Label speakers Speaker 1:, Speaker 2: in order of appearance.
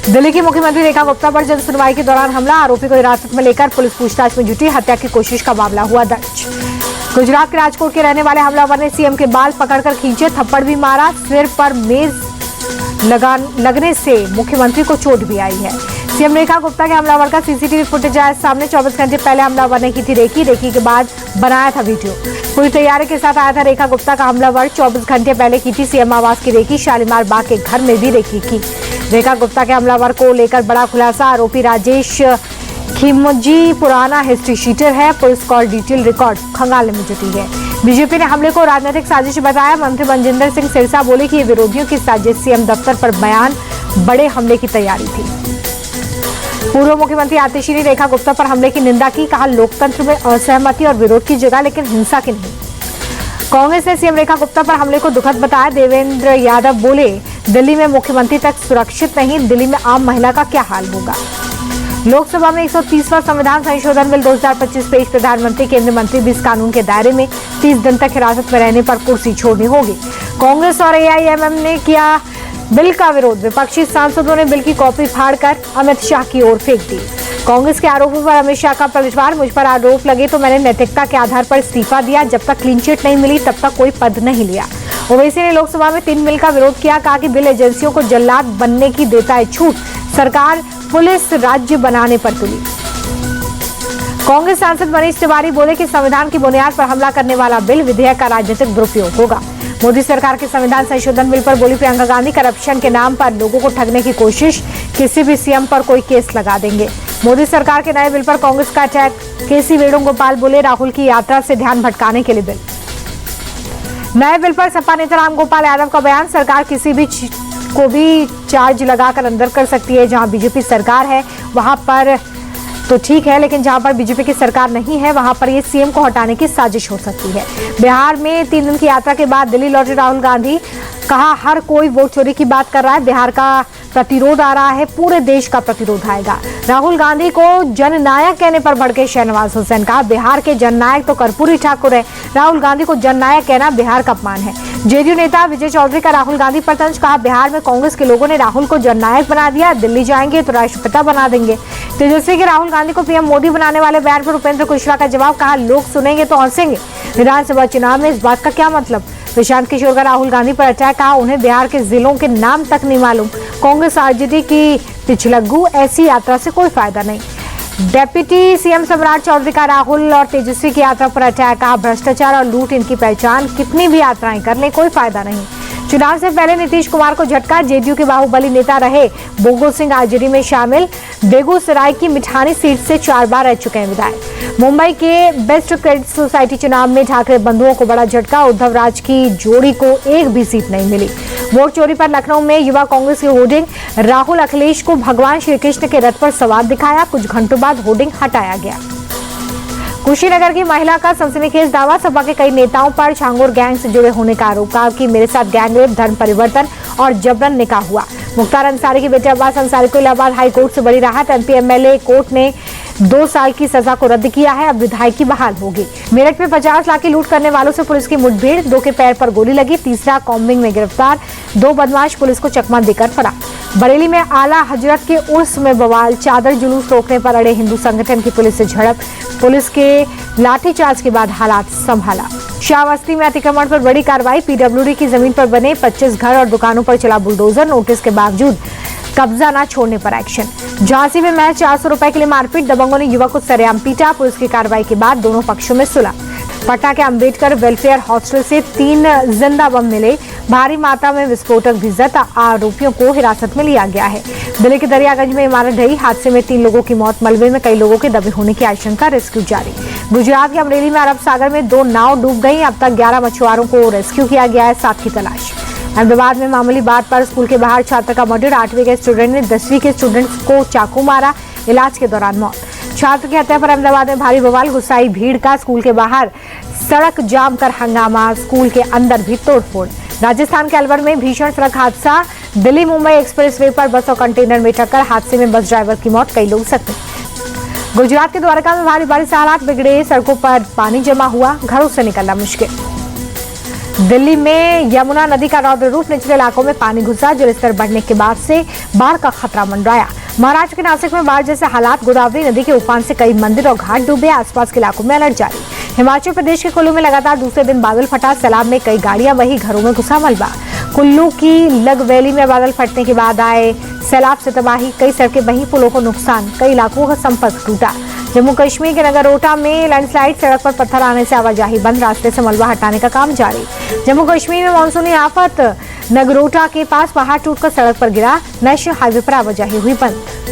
Speaker 1: दिल्ली की मुख्यमंत्री रेखा गुप्ता पर जन सुनवाई के दौरान हमला, आरोपी को हिरासत में लेकर पुलिस पूछताछ में जुटी, हत्या की कोशिश का मामला हुआ दर्ज। गुजरात के राजकोट के रहने वाले हमलावर ने सीएम के बाल पकड़कर खींचे, थप्पड़ भी मारा, सिर पर मेज लगने से मुख्यमंत्री को चोट भी आई है। सीएम रेखा गुप्ता के हमलावर का सीसीटीवी फुटेज आया सामने। 24 घंटे पहले हमलावर ने की थी रेकी के बाद बनाया था वीडियो। पूरी तैयारी के साथ आया था रेखा गुप्ता का हमलावर। 24 घंटे पहले की थी सीएम आवास की रेकी, शालीमार बाग के घर में भी रेकी की। रेखा गुप्ता के हमलावर को लेकर बड़ा खुलासा, आरोपी राजेश खिमजी पुराना हिस्ट्री शीटर है। पुलिस कॉल डिटेल रिकॉर्ड खंगालने में जुटी है। बीजेपी ने हमले को राजनीतिक साजिश बताया। मंत्री मनजिंदर सिंह सिरसा बोले कि ये विरोधियों की साजिश, सीएम दफ्तर पर बयान, बड़े हमले की तैयारी थी। पूर्व मुख्यमंत्री आतिशी ने रेखा गुप्ता पर हमले की निंदा की, कहा लोकतंत्र में असहमति और विरोध की जगह, लेकिन हिंसा की नहीं। कांग्रेस ने सीएम रेखा गुप्ता पर हमले को दुखद बताया। देवेंद्र यादव बोले, दिल्ली में मुख्यमंत्री तक सुरक्षित नहीं, दिल्ली में आम महिला का क्या हाल होगा। लोकसभा में 130वां संविधान संशोधन बिल 2025 पेश, प्रधानमंत्री केंद्रीय मंत्री भी इस कानून के दायरे में 30 दिन तक हिरासत में रहने पर कुर्सी छोड़नी होगी। कांग्रेस और एआईएमएम ने किया बिल का विरोध। विपक्षी सांसदों ने बिल की कॉपी फाड़कर अमित शाह की ओर फेंक दी। कांग्रेस के आरोपों पर अमित शाह का पलटवार, मुझ पर आरोप लगे तो मैंने नैतिकता के आधार पर इस्तीफा दिया, जब तक क्लीन चिट नहीं मिली तब तक कोई पद नहीं लिया। ओवैसी ने लोकसभा में 3 बिल का विरोध किया, कहा कि बिल एजेंसियों को जल्लाद बनने की देता है छूट, सरकार पुलिस राज्य बनाने पर तुली। कांग्रेस सांसद मनीष तिवारी बोले कि संविधान की बुनियाद पर हमला करने वाला बिल विधेयक का राजनीतिक दुरुपयोग होगा। मोदी सरकार के संविधान संशोधन बिल पर बोली प्रियंका गांधी, करप्शन के नाम पर लोगों को ठगने की कोशिश, किसी भी सीएम पर कोई केस लगा देंगे। मोदी सरकार के नए बिल पर कांग्रेस का अटैक। केसी वेणुगोपाल बोले, राहुल की यात्रा से ध्यान भटकाने के लिए बिल। नए बिल पर सपा नेता रामगोपाल यादव का बयान, सरकार किसी भी को भी चार्ज लगाकर अंदर कर सकती है। जहां बीजेपी सरकार है वहां पर तो ठीक है, लेकिन जहां पर बीजेपी की सरकार नहीं है वहां पर ये सीएम को हटाने की साजिश हो सकती है। बिहार में 3 दिन की यात्रा के बाद दिल्ली लौटे राहुल गांधी, कहा हर कोई वोट चोरी की बात कर रहा है, बिहार का प्रतिरोध आ रहा है, पूरे देश का प्रतिरोध आएगा। राहुल गांधी को जननायक कहने पर भड़के शहनवाज हुसैन, कहा बिहार के जननायक तो कर्पूरी ठाकुर है, राहुल गांधी को जननायक कहना बिहार का अपमान है। जेडीयू नेता विजय चौधरी का राहुल गांधी पर तंज, कहा बिहार में कांग्रेस के लोगों ने राहुल को जननायक बना दिया, दिल्ली जाएंगे तो राष्ट्रपिता बना देंगे। तेजस्वी के राहुल गांधी को पीएम मोदी बनाने वाले बयान पर उपेंद्र कुशवाहा का जवाब, कहा लोग सुनेंगे तो हंसेंगे, विधानसभा चुनाव में इस बात का क्या मतलब। प्रशांत किशोर का राहुल गांधी पर अटैक, कहा उन्हें बिहार के जिलों के नाम तक नहीं मालूम, कांग्रेस आरजेडी की पिछलग्गू, ऐसी यात्रा से कोई फायदा नहीं। डेप्यूटी सीएम सम्राट चौधरी का राहुल और तेजस्वी की यात्रा पर अटैक, कहा भ्रष्टाचार और लूट इनकी पहचान, कितनी भी यात्राएं कर लें कोई फायदा नहीं। चुनाव से पहले नीतीश कुमार को झटका, जेडीयू के बाहुबली नेता रहे बोगो सिंह आरजेडी में शामिल, बेगूसराय की मिठानी सीट से 4 बार रह चुके हैं विधायक। मुंबई के बेस्ट क्रेडिट सोसाइटी चुनाव में ठाकरे बंधुओं को बड़ा झटका, उद्धव राज की जोड़ी को एक भी सीट नहीं मिली। वोट चोरी पर लखनऊ में युवा कांग्रेस की होर्डिंग, राहुल अखिलेश को भगवान श्री कृष्ण के रथ पर सवार दिखाया, कुछ घंटों बाद होर्डिंग हटाया गया। कुशीनगर की महिला का सनसनीखेज दावा, सपा के कई नेताओं पर छांगुर गैंग से जुड़े होने का आरोप, कहा कि मेरे साथ गैंगरेप, धर्म परिवर्तन और जबरन निकाह हुआ। मुख्तार अंसारी के बेटे अब्बास अंसारी को इलाहाबाद हाई कोर्ट से बड़ी राहत, एमपी एमएलए कोर्ट ने 2 साल की सजा को रद्द किया है, अब विधायकी बहाल होगी। मेरठ में 50 लाख की लूट करने वालों से पुलिस की मुठभेड़, 2 के पैर पर गोली लगी, तीसरा कॉम्बिंग में गिरफ्तार, 2 बदमाश पुलिस को चकमा देकर फरार। बरेली में आला हजरत के उर्स में बवाल, चादर जुलूस रोकने पर अड़े हिंदू संगठन की पुलिस से झड़प, पुलिस के लाठीचार्ज के बाद हालात संभाला। शाहबस्ती में अतिक्रमण पर बड़ी कार्रवाई, पीडब्ल्यूडी की जमीन पर बने 25 घर और दुकानों पर चला बुलडोजर, नोटिस के बावजूद कब्जा न छोड़ने पर एक्शन। झांसी में महज 400 रुपए के लिए मारपीट, दबंगों ने युवक को सरेआम पीटा, पुलिस की कार्रवाई के बाद दोनों पक्षों में सुलह। पटना के अंबेडकर वेलफेयर हॉस्टल से 3 जिंदा बम मिले, भारी मात्रा में विस्फोटक भी जब्त, आरोपियों को हिरासत में लिया गया है। दिल्ली के दरियागंज में इमारत ढही, हादसे में 3 लोगों की मौत, मलबे में कई लोगों के दबे होने की आशंका, रेस्क्यू जारी। गुजरात के अमरेली में अरब सागर में 2 नाव डूब गई, अब तक 11 मछुआरों को रेस्क्यू किया गया है, 7 की तलाश। अहमदाबाद में मामूली बात पर स्कूल के बाहर छात्र का मर्डर, 8वीं के स्टूडेंट ने 10वीं के स्टूडेंट्स को चाकू मारा, इलाज के दौरान मौत। छात्र की हत्या पर अहमदाबाद में भारी बवाल, गुस्साई भीड़ का स्कूल के बाहर सड़क जाम कर हंगामा, स्कूल के अंदर भी तोड़फोड़। राजस्थान के अलवर में भीषण सड़क हादसा, दिल्ली मुंबई एक्सप्रेसवे पर बस और कंटेनर में टक्कर, हादसे में बस ड्राइवर की मौत, कई लोग जख्मी। गुजरात के द्वारका में भारी बारिश से हालात बिगड़े, सड़कों पर पानी जमा हुआ, घरों से निकलना मुश्किल। दिल्ली में यमुना नदी का रौद्र रूप, निचले इलाकों में पानी घुसा, जलस्तर बढ़ने के बाद से बाढ़ का खतरा मंडराया। महाराष्ट्र के नासिक में बाढ़ जैसे हालात, गोदावरी नदी के उफान से कई मंदिर और घाट डूबे, आसपास के इलाकों में अलर्ट जारी। हिमाचल प्रदेश के कुल्लू में लगातार दूसरे दिन बादल फटा, सैलाब में कई गाड़ियां बही, घरों में घुसा मलबा। कुल्लू की लग वैली में बादल फटने के बाद आए सैलाब से तबाही, कई सड़कें बही, पुलों को नुकसान, कई इलाकों का संपर्क टूटा। जम्मू कश्मीर के नगरोटा में लैंडस्लाइड, सड़क पर पत्थर आने से आवाजाही बंद, रास्ते से मलबा हटाने का काम जारी। जम्मू कश्मीर में मानसूनी आफत, नगरोटा के पास पहाड़ टूटकर सड़क पर गिरा, नेशनल हाईवे पर आवाजाही हुई बंद।